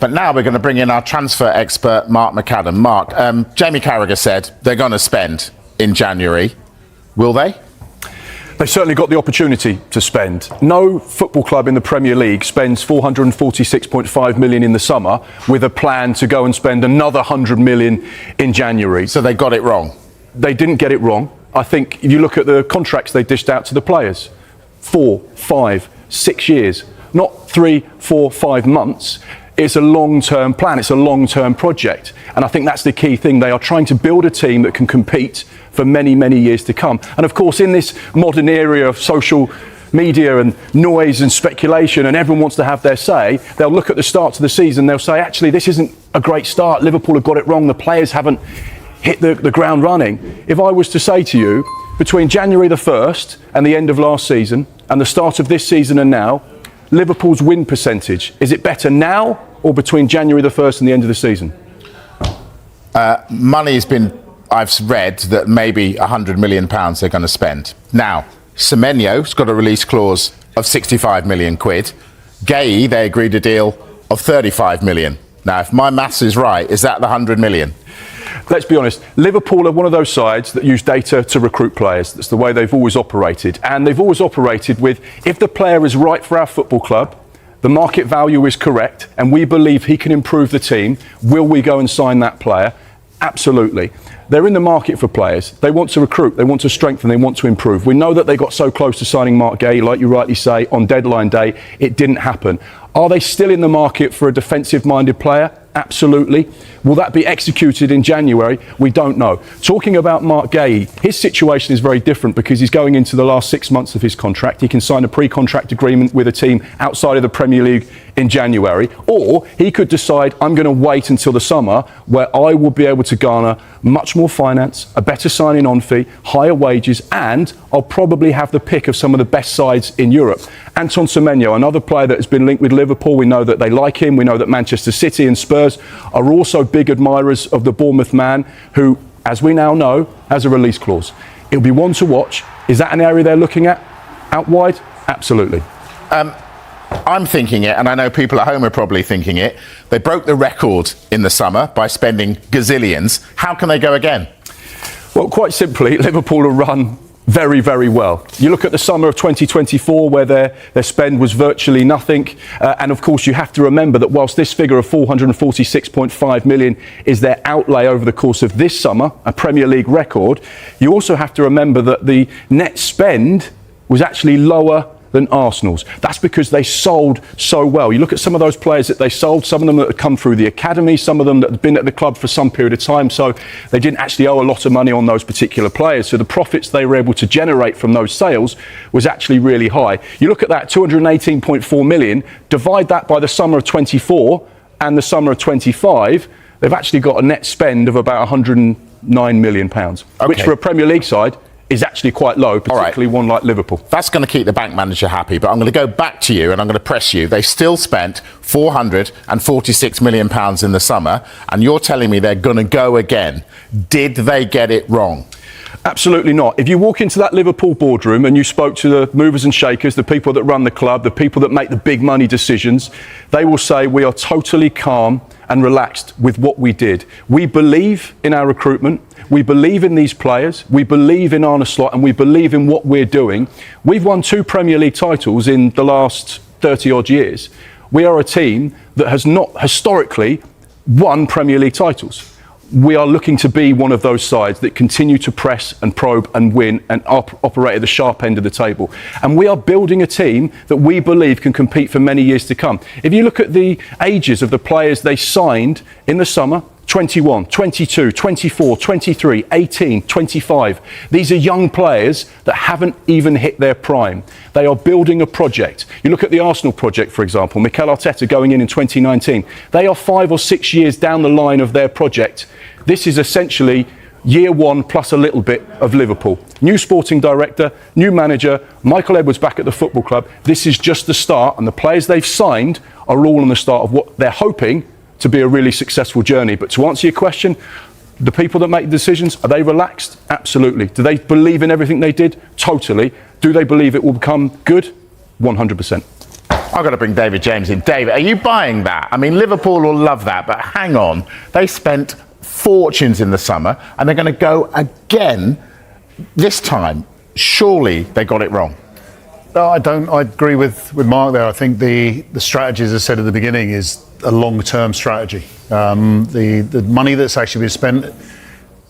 But now we're going to bring in our transfer expert, Mark McAdam. Mark, Jamie Carragher said they're going to spend in January. Will they? They've certainly got the opportunity to spend. No football club in the Premier League spends £446.5 million in the summer with a plan to go and spend another £100 million in January. So they got it wrong? They didn't get it wrong. I think if you look at the contracts they dished out to the players, 4, 5, 6 years, not 3, 4, 5 months. It's a long-term plan. It's a long-term project. And I think that's the key thing. They are trying to build a team that can compete for many, many years to come. And of course, in this modern era of social media and noise and speculation, and everyone wants to have their say, they'll look at the start to the season, they'll say, actually, this isn't a great start. Liverpool have got it wrong. The players haven't hit the ground running. If I was to say to you, between January the 1st and the end of last season and the start of this season and now, Liverpool's win percentage, is it better now or between January the 1st and the end of the season? Money's been, I've read that maybe £100 million they're going to spend. Now, Semenyo's got a release clause of 65 million quid. Gay, they agreed a deal of 35 million. Now, if my maths is right, is that the 100 million? Let's be honest, Liverpool are one of those sides that use data to recruit players. That's the way they've always operated. And they've always operated with, if the player is right for our football club, the market value is correct, and we believe he can improve the team, will we go and sign that player? Absolutely. They're in the market for players. They want to recruit, they want to strengthen, they want to improve. We know that they got so close to signing Mark Gay, like you rightly say, on deadline day. It didn't happen. Are they still in the market for a defensive-minded player? Absolutely. Will that be executed in January? We don't know. Talking about Mark Gay, his situation is very different because he's going into the last 6 months of his contract. He can sign a pre-contract agreement with a team outside of the Premier League in January, or he could decide, I'm going to wait until the summer where I will be able to garner much more finance, a better signing on fee, higher wages, and I'll probably have the pick of some of the best sides in Europe. Anton Semenyo, another player that has been linked with Liverpool, we know that they like him. We know that Manchester City and Spurs are also big admirers of the Bournemouth man who, as we now know, has a release clause. It'll be one to watch. Is that an area they're looking at out wide? Absolutely. I'm thinking it, and I know people at home are probably thinking it. They broke the record in the summer by spending gazillions. How can they go again? Well, quite simply, Liverpool are run very, very well. You look at the summer of 2024 where their spend was virtually nothing. And of course, you have to remember that whilst this figure of 446.5 million is their outlay over the course of this summer, a Premier League record, you also have to remember that the net spend was actually lower than Arsenal's. That's because they sold so well. You look at some of those players that they sold, some of them that had come through the academy, some of them that had been at the club for some period of time, so they didn't actually owe a lot of money on those particular players. So the profits they were able to generate from those sales was actually really high. You look at that 218.4 million, divide that by the summer of 24 and the summer of 25, they've actually got a net spend of about £109 million, which for a Premier League side is actually quite low, particularly one like Liverpool. That's going to keep the bank manager happy, but I'm going to go back to you and I'm going to press you. They still spent £446 million in the summer, and you're telling me they're going to go again. Did they get it wrong? Absolutely not. If you walk into that Liverpool boardroom and you spoke to the movers and shakers, the people that run the club, the people that make the big money decisions, they will say we are totally calm and relaxed with what we did. We believe in our recruitment. We believe in these players. We believe in Arne Slot, and we believe in what we're doing. We've won 2 Premier League titles in the last 30 odd years. We are a team that has not historically won Premier League titles. We are looking to be one of those sides that continue to press and probe and win and operate at the sharp end of the table. And we are building a team that we believe can compete for many years to come. If you look at the ages of the players they signed in the summer, 21, 22, 24, 23, 18, 25. These are young players that haven't even hit their prime. They are building a project. You look at the Arsenal project, for example, Mikel Arteta going in 2019. They are 5 or 6 years down the line of their project. This is essentially year one plus a little bit of Liverpool. New sporting director, new manager, Michael Edwards back at the football club. This is just the start, and the players they've signed are all on the start of what they're hoping to be a really successful journey. But to answer your question, the people that make the decisions, are they relaxed? Absolutely. Do they believe in everything they did? Totally. Do they believe it will become good? 100%. I've got to bring David James in. David, are you buying that? I mean, Liverpool will love that, but hang on. They spent fortunes in the summer and they're going to go again this time. Surely they got it wrong. No, I don't. I agree with Mark there. I think the strategy, as I said at the beginning, is a long-term strategy. The money that's actually been spent,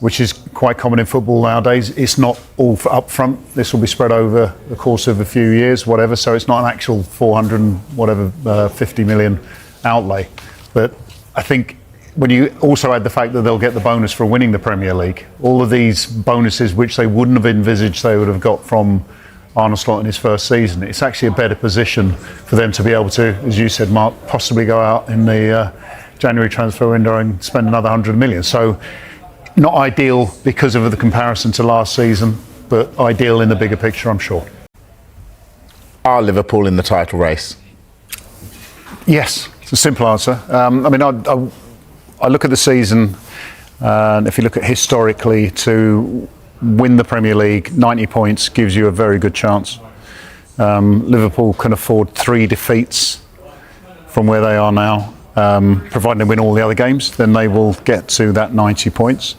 which is quite common in football nowadays, it's not all for up front. This will be spread over the course of a few years, whatever. So it's not an actual 50 million outlay. But I think when you also add the fact that they'll get the bonus for winning the Premier League, all of these bonuses which they wouldn't have envisaged they would have got from Arne Slot in his first season, it's actually a better position for them to be able to, as you said, Mark, possibly go out in the January transfer window and spend another 100 million. So not ideal because of the comparison to last season, but ideal in the bigger picture, I'm sure. Are Liverpool in the title race? Yes, it's a simple answer. I mean, I look at the season, and if you look at historically, to win the Premier League, 90 points gives you a very good chance. Liverpool can afford 3 defeats from where they are now. Providing they win all the other games, then they will get to that 90 points.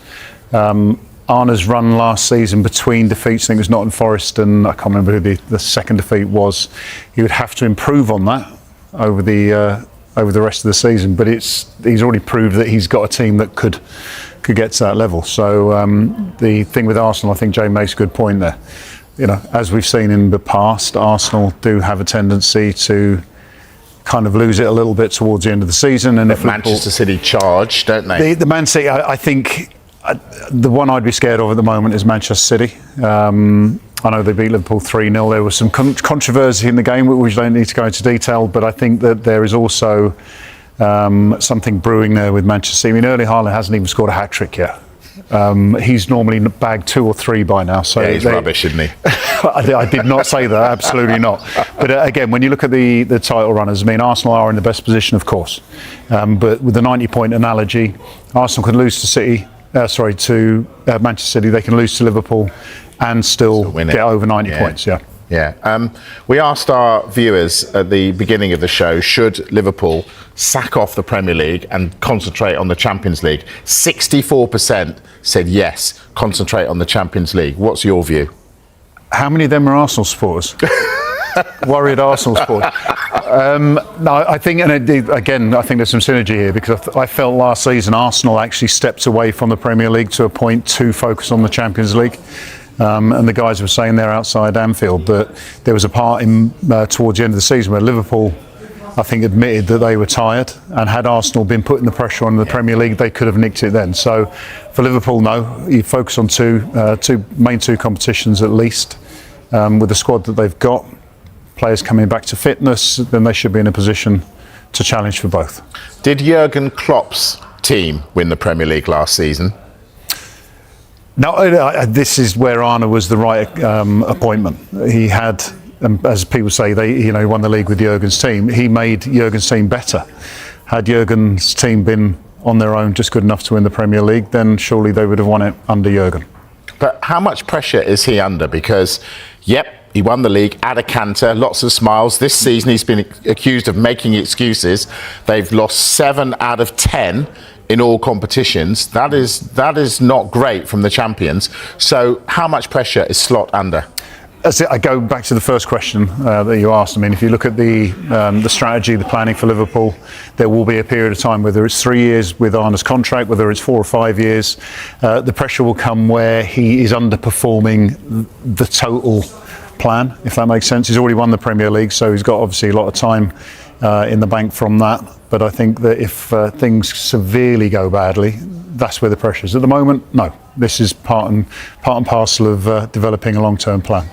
Arne's run last season between defeats, I think it was Nottingham Forest and I can't remember who the second defeat was. He would have to improve on that over the rest of the season, but he's already proved that he's got a team that could get to that level. So the thing with Arsenal, I think Jay makes a good point there. You know, as we've seen in the past, Arsenal do have a tendency to kind of lose it a little bit towards the end of the season. And if Manchester City charge, don't they? The Man City, I think the one I'd be scared of at the moment is Manchester City. I know they beat Liverpool 3-0. There was some controversy in the game, which I don't need to go into detail, but I think that there is also something brewing there with Manchester City. I mean, Erling Haaland hasn't even scored a hat-trick yet. He's normally bagged 2 or 3 by now. So yeah, he's rubbish, isn't he? I did not say that, absolutely not. But again, when you look at the title runners, I mean, Arsenal are in the best position, of course. But with the 90-point analogy, Arsenal could lose to Manchester City. They can lose to Liverpool and still get over 90 points. Yeah. Yeah. We asked our viewers at the beginning of the show, should Liverpool sack off the Premier League and concentrate on the Champions League? 64% said yes, concentrate on the Champions League. What's your view? How many of them are Arsenal supporters? Worried Arsenal supporters. No, I think, and again, I think there's some synergy here because I felt last season Arsenal actually stepped away from the Premier League to a point to focus on the Champions League. And the guys were saying they're outside Anfield, but there was a part in towards the end of the season where Liverpool, I think, admitted that they were tired, and had Arsenal been putting the pressure on the Premier League, they could have nicked it then. So for Liverpool, no, you focus on two competitions at least. With the squad that they've got, players coming back to fitness, then they should be in a position to challenge for both. Did Jurgen Klopp's team win the Premier League last season? No, this is where Arne was the right appointment. He had, as people say, he won the league with Jurgen's team. He made Jurgen's team better. Had Jurgen's team been on their own just good enough to win the Premier League, then surely they would have won it under Jurgen. But how much pressure is he under? Because, he won the league at a canter, lots of smiles. This season he's been accused of making excuses. They've lost 7 out of 10 in all competitions. That is not great from the champions. So how much pressure is Slot under? I go back to the first question that you asked. I mean, if you look at the strategy, the planning for Liverpool, there will be a period of time, whether it's 3 years with Arne's contract, whether it's 4 or 5 years, the pressure will come where he is underperforming the total plan, if that makes sense. He's already won the Premier League, so he's got obviously a lot of time in the bank from that. But I think that if things severely go badly, that's where the pressure is. At the moment, no. This is part and parcel of developing a long-term plan.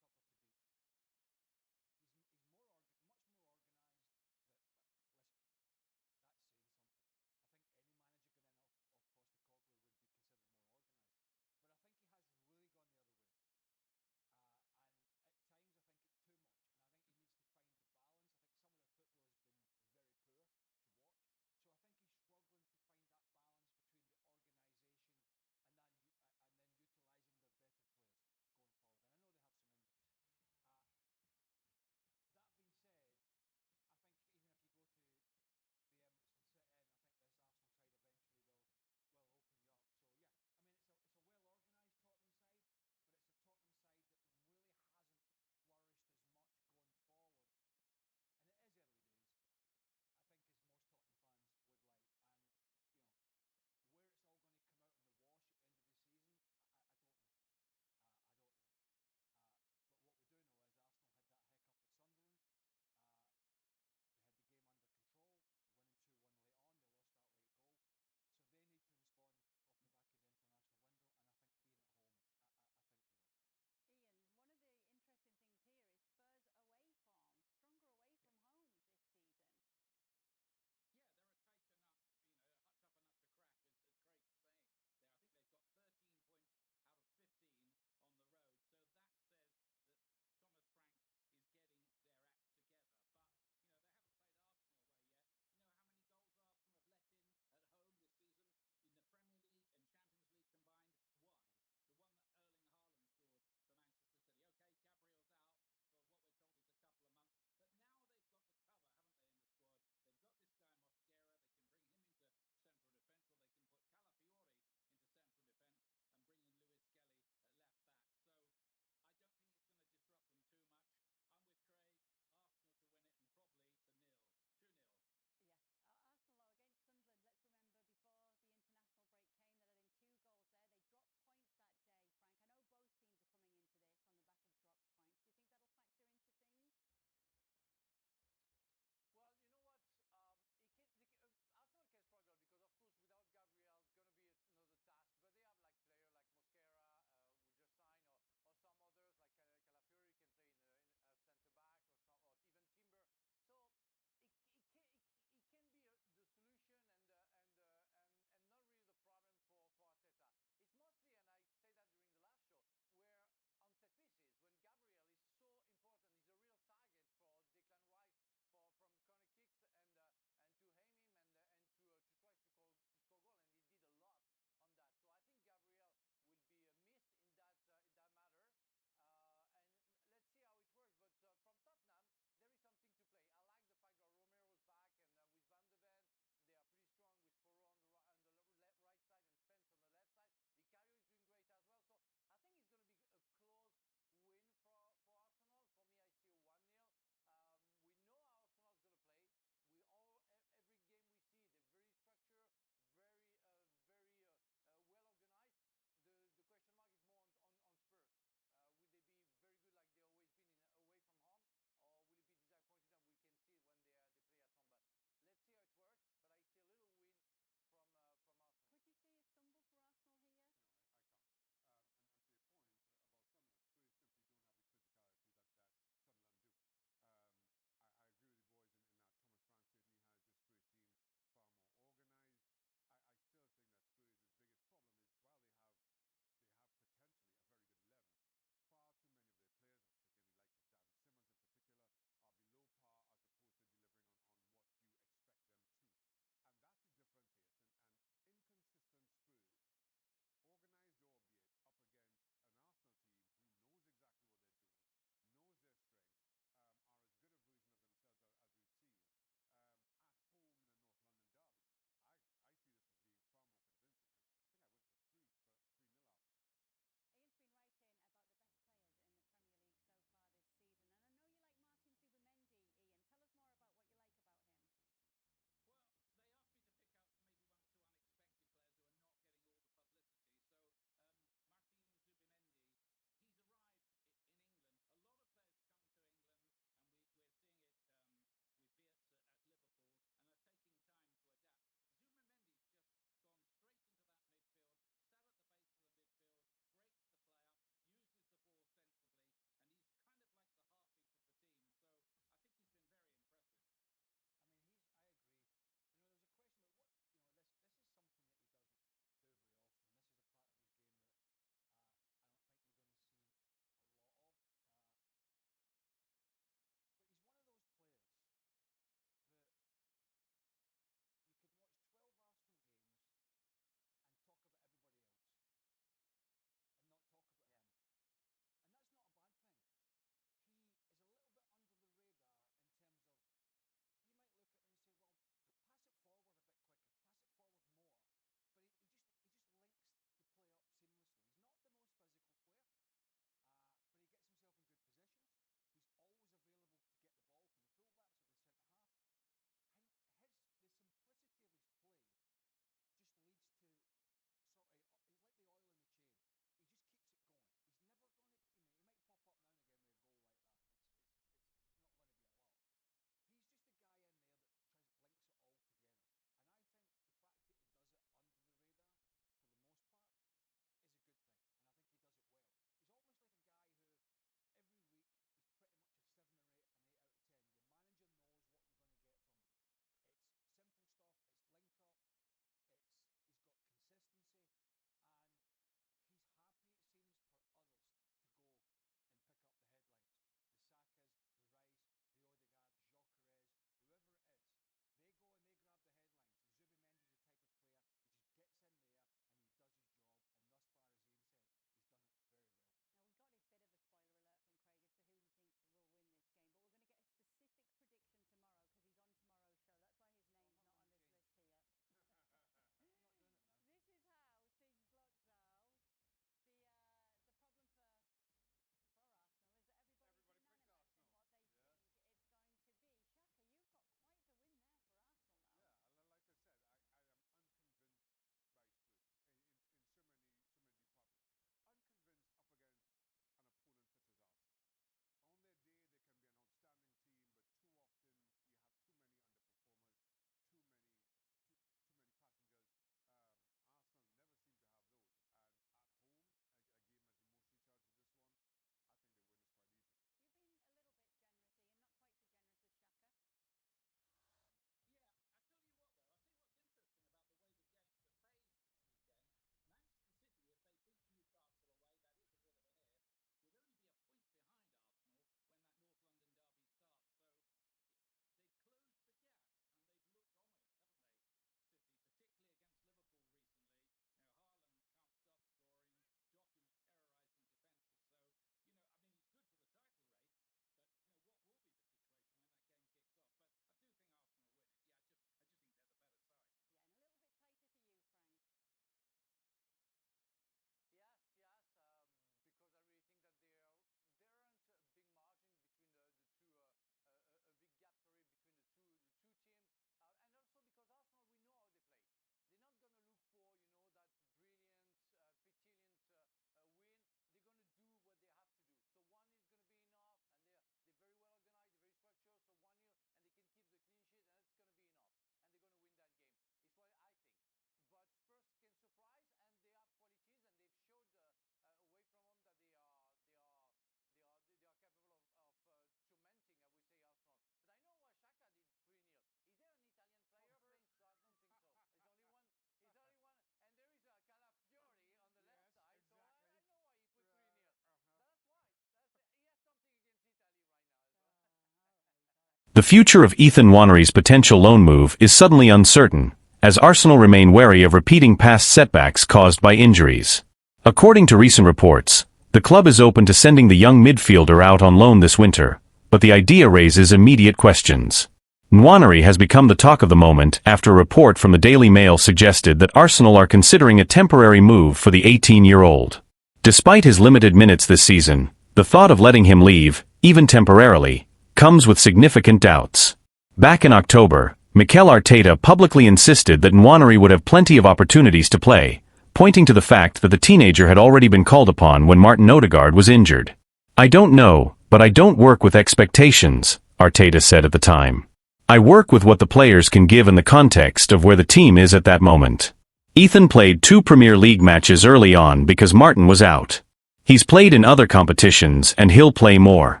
The future of Ethan Nwanery's potential loan move is suddenly uncertain, as Arsenal remain wary of repeating past setbacks caused by injuries. According to recent reports, the club is open to sending the young midfielder out on loan this winter, but the idea raises immediate questions. Nwanery has become the talk of the moment after a report from the Daily Mail suggested that Arsenal are considering a temporary move for the 18-year-old. Despite his limited minutes this season, the thought of letting him leave, even temporarily, comes with significant doubts. Back in October, Mikel Arteta publicly insisted that Nwanery would have plenty of opportunities to play, pointing to the fact that the teenager had already been called upon when Martin Odegaard was injured. "I don't know, but I don't work with expectations," Arteta said at the time. "I work with what the players can give in the context of where the team is at that moment." Ethan played 2 Premier League matches early on because Martin was out. He's played in other competitions and he'll play more.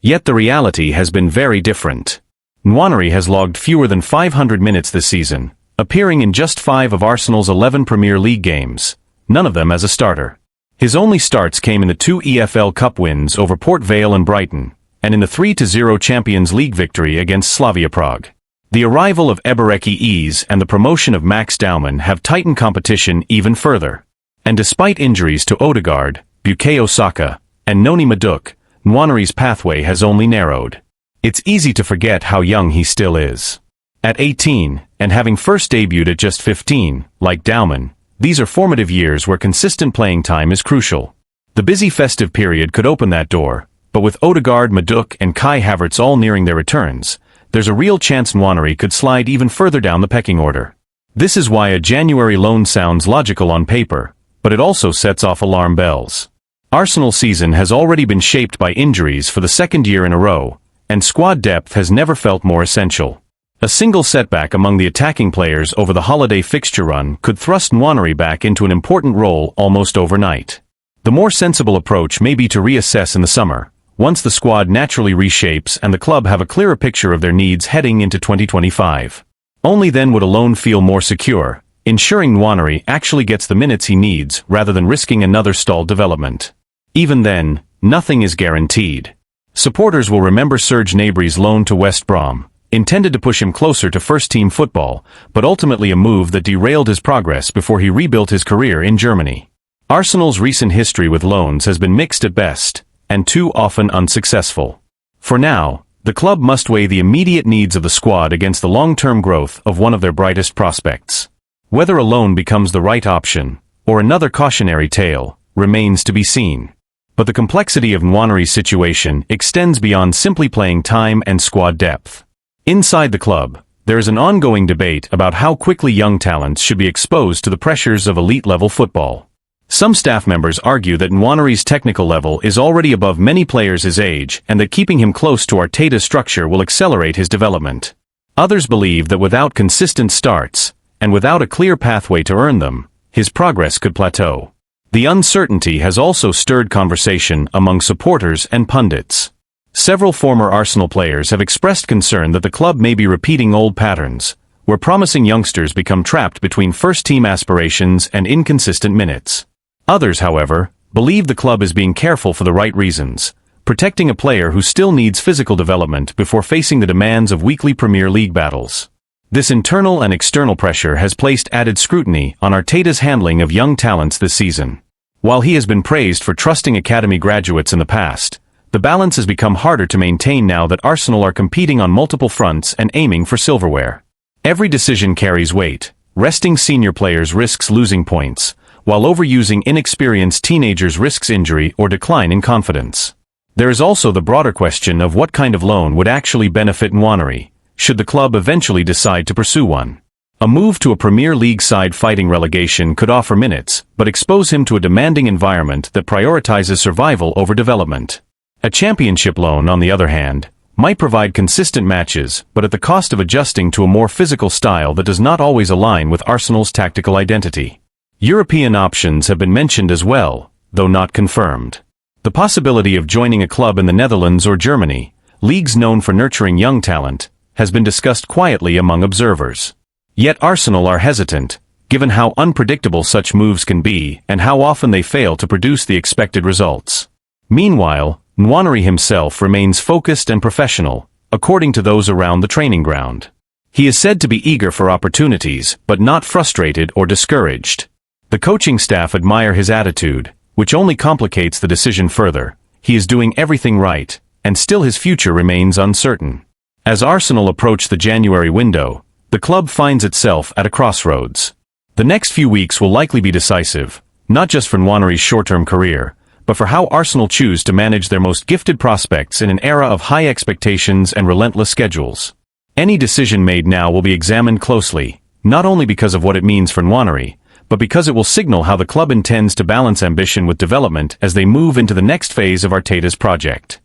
Yet the reality has been very different. Nwanery has logged fewer than 500 minutes this season, appearing in just 5 of Arsenal's 11 Premier League games, none of them as a starter. His only starts came in the 2 EFL Cup wins over Port Vale and Brighton, and in the 3-0 Champions League victory against Slavia Prague. The arrival of Ebereki Eze and the promotion of Max Daumann have tightened competition even further. And despite injuries to Odegaard, Bukayo Saka, and Noni Madueke, Nwanery's pathway has only narrowed. It's easy to forget how young he still is. At 18, and having first debuted at just 15, like Daumann, these are formative years where consistent playing time is crucial. The busy festive period could open that door, but with Odegaard, Madueke, and Kai Havertz all nearing their returns, there's a real chance Nwanery could slide even further down the pecking order. This is why a January loan sounds logical on paper, but it also sets off alarm bells. Arsenal's season has already been shaped by injuries for the second year in a row, and squad depth has never felt more essential. A single setback among the attacking players over the holiday fixture run could thrust Nwanery back into an important role almost overnight. The more sensible approach may be to reassess in the summer, once the squad naturally reshapes and the club have a clearer picture of their needs heading into 2025. Only then would a loan feel more secure, ensuring Nwanery actually gets the minutes he needs rather than risking another stalled development. Even then, nothing is guaranteed. Supporters will remember Serge Gnabry's loan to West Brom, intended to push him closer to first-team football, but ultimately a move that derailed his progress before he rebuilt his career in Germany. Arsenal's recent history with loans has been mixed at best, and too often unsuccessful. For now, the club must weigh the immediate needs of the squad against the long-term growth of one of their brightest prospects. Whether a loan becomes the right option, or another cautionary tale, remains to be seen. But the complexity of Nwanery's situation extends beyond simply playing time and squad depth. Inside the club, there is an ongoing debate about how quickly young talents should be exposed to the pressures of elite-level football. Some staff members argue that Nwanery's technical level is already above many players his age and that keeping him close to Arteta's structure will accelerate his development. Others believe that without consistent starts, and without a clear pathway to earn them, his progress could plateau. The uncertainty has also stirred conversation among supporters and pundits. Several former Arsenal players have expressed concern that the club may be repeating old patterns, where promising youngsters become trapped between first-team aspirations and inconsistent minutes. Others, however, believe the club is being careful for the right reasons, protecting a player who still needs physical development before facing the demands of weekly Premier League battles. This internal and external pressure has placed added scrutiny on Arteta's handling of young talents this season. While he has been praised for trusting academy graduates in the past, the balance has become harder to maintain now that Arsenal are competing on multiple fronts and aiming for silverware. Every decision carries weight. Resting senior players risks losing points, while overusing inexperienced teenagers risks injury or decline in confidence. There is also the broader question of what kind of loan would actually benefit Nwanery, should the club eventually decide to pursue one. A move to a Premier League side fighting relegation could offer minutes, but expose him to a demanding environment that prioritizes survival over development. A championship loan, on the other hand, might provide consistent matches, but at the cost of adjusting to a more physical style that does not always align with Arsenal's tactical identity. European options have been mentioned as well, though not confirmed. The possibility of joining a club in the Netherlands or Germany, leagues known for nurturing young talent, has been discussed quietly among observers. Yet Arsenal are hesitant, given how unpredictable such moves can be and how often they fail to produce the expected results. Meanwhile, Nwanery himself remains focused and professional, according to those around the training ground. He is said to be eager for opportunities, but not frustrated or discouraged. The coaching staff admire his attitude, which only complicates the decision further. He is doing everything right, and still his future remains uncertain. As Arsenal approach the January window, the club finds itself at a crossroads. The next few weeks will likely be decisive, not just for Nwaneri's short-term career, but for how Arsenal choose to manage their most gifted prospects in an era of high expectations and relentless schedules. Any decision made now will be examined closely, not only because of what it means for Nwaneri, but because it will signal how the club intends to balance ambition with development as they move into the next phase of Arteta's project.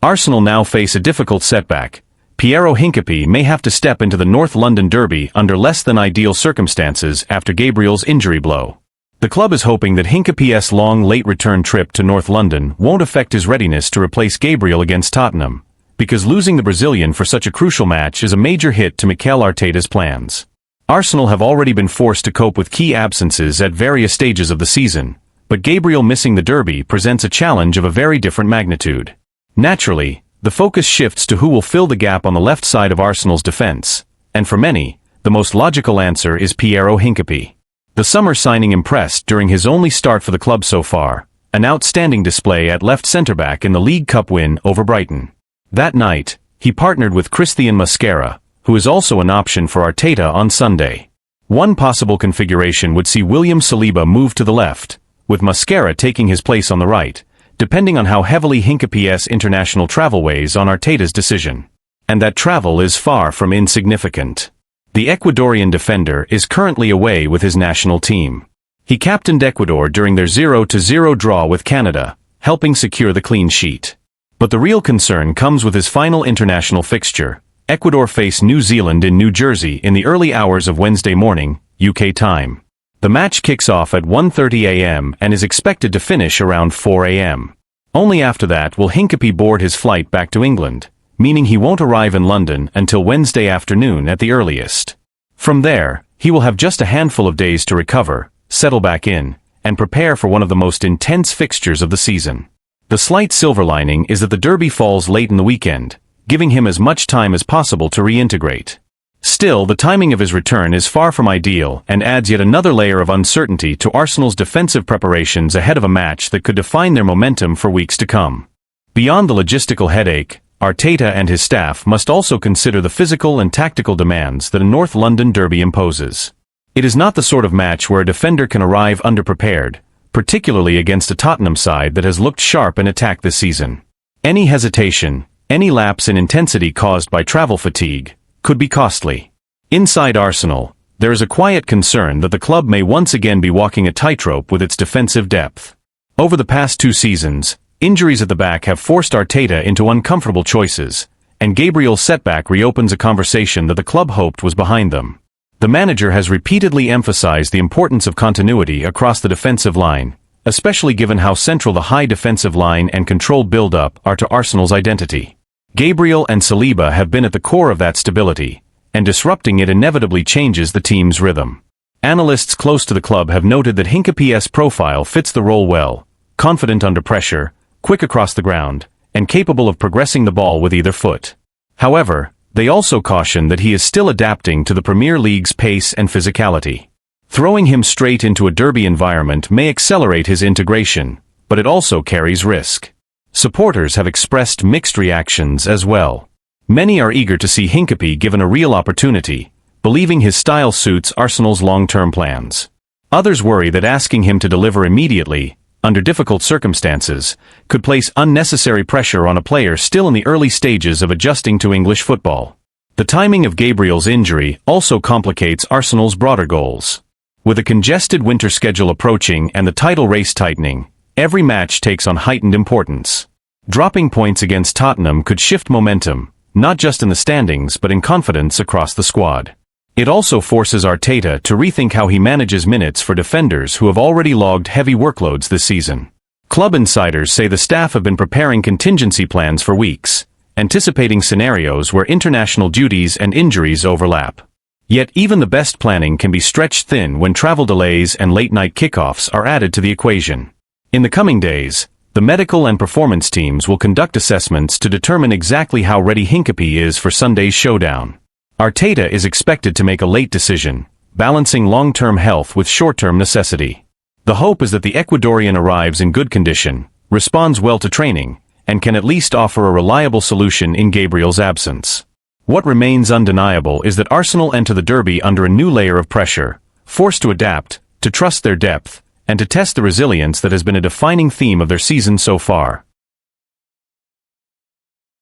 Arsenal now face a difficult setback. Piero Hincapié may have to step into the North London derby under less than ideal circumstances after Gabriel's injury blow. The club is hoping that Hincapié's long late return trip to North London won't affect his readiness to replace Gabriel against Tottenham, because losing the Brazilian for such a crucial match is a major hit to Mikel Arteta's plans. Arsenal have already been forced to cope with key absences at various stages of the season, but Gabriel missing the derby presents a challenge of a very different magnitude. Naturally, the focus shifts to who will fill the gap on the left side of Arsenal's defense, and for many, the most logical answer is Piero Hincapié. The summer signing impressed during his only start for the club so far, an outstanding display at left centre-back in the League Cup win over Brighton. That night, he partnered with Christian Mosquera, who is also an option for Arteta on Sunday. One possible configuration would see William Saliba move to the left, with Mosquera taking his place on the right, depending on how heavily Hincapié's international travel weighs on Arteta's decision. And that travel is far from insignificant. The Ecuadorian defender is currently away with his national team. He captained Ecuador during their 0-0 draw with Canada, helping secure the clean sheet. But the real concern comes with his final international fixture. Ecuador face New Zealand in New Jersey in the early hours of Wednesday morning, UK time. The match kicks off at 1:30 a.m. and is expected to finish around 4 a.m. Only after that will Hincapié board his flight back to England, meaning he won't arrive in London until Wednesday afternoon at the earliest. From there, he will have just a handful of days to recover, settle back in, and prepare for one of the most intense fixtures of the season. The slight silver lining is that the derby falls late in the weekend, giving him as much time as possible to reintegrate. Still, the timing of his return is far from ideal and adds yet another layer of uncertainty to Arsenal's defensive preparations ahead of a match that could define their momentum for weeks to come. Beyond the logistical headache, Arteta and his staff must also consider the physical and tactical demands that a North London derby imposes. It is not the sort of match where a defender can arrive underprepared, particularly against a Tottenham side that has looked sharp in attack this season. Any hesitation, any lapse in intensity caused by travel fatigue, could be costly. Inside Arsenal, there is a quiet concern that the club may once again be walking a tightrope with its defensive depth. Over the past 2 seasons, injuries at the back have forced Arteta into uncomfortable choices, and Gabriel's setback reopens a conversation that the club hoped was behind them. The manager has repeatedly emphasized the importance of continuity across the defensive line, especially given how central the high defensive line and controlled build-up are to Arsenal's identity. Gabriel and Saliba have been at the core of that stability, and disrupting it inevitably changes the team's rhythm. Analysts close to the club have noted that Hincapié's profile fits the role well, confident under pressure, quick across the ground, and capable of progressing the ball with either foot. However, they also caution that he is still adapting to the Premier League's pace and physicality. Throwing him straight into a derby environment may accelerate his integration, but it also carries risk. Supporters have expressed mixed reactions as well. Many are eager to see Hincapié given a real opportunity, believing his style suits Arsenal's long-term plans. Others worry that asking him to deliver immediately, under difficult circumstances, could place unnecessary pressure on a player still in the early stages of adjusting to English football. The timing of Gabriel's injury also complicates Arsenal's broader goals. With a congested winter schedule approaching and the title race tightening, every match takes on heightened importance. Dropping points against Tottenham could shift momentum, not just in the standings but in confidence across the squad. It also forces Arteta to rethink how he manages minutes for defenders who have already logged heavy workloads this season. Club insiders say the staff have been preparing contingency plans for weeks, anticipating scenarios where international duties and injuries overlap. Yet even the best planning can be stretched thin when travel delays and late-night kickoffs are added to the equation. In the coming days, The medical and performance teams will conduct assessments to determine exactly how ready Hincapie is for Sunday's showdown. Arteta is expected to make a late decision, balancing long-term health with short-term necessity. The hope is that the Ecuadorian arrives in good condition, responds well to training, and can at least offer a reliable solution in Gabriel's absence. What remains undeniable is that Arsenal enter the derby under a new layer of pressure, forced to adapt, to trust their depth, and to test the resilience that has been a defining theme of their season so far.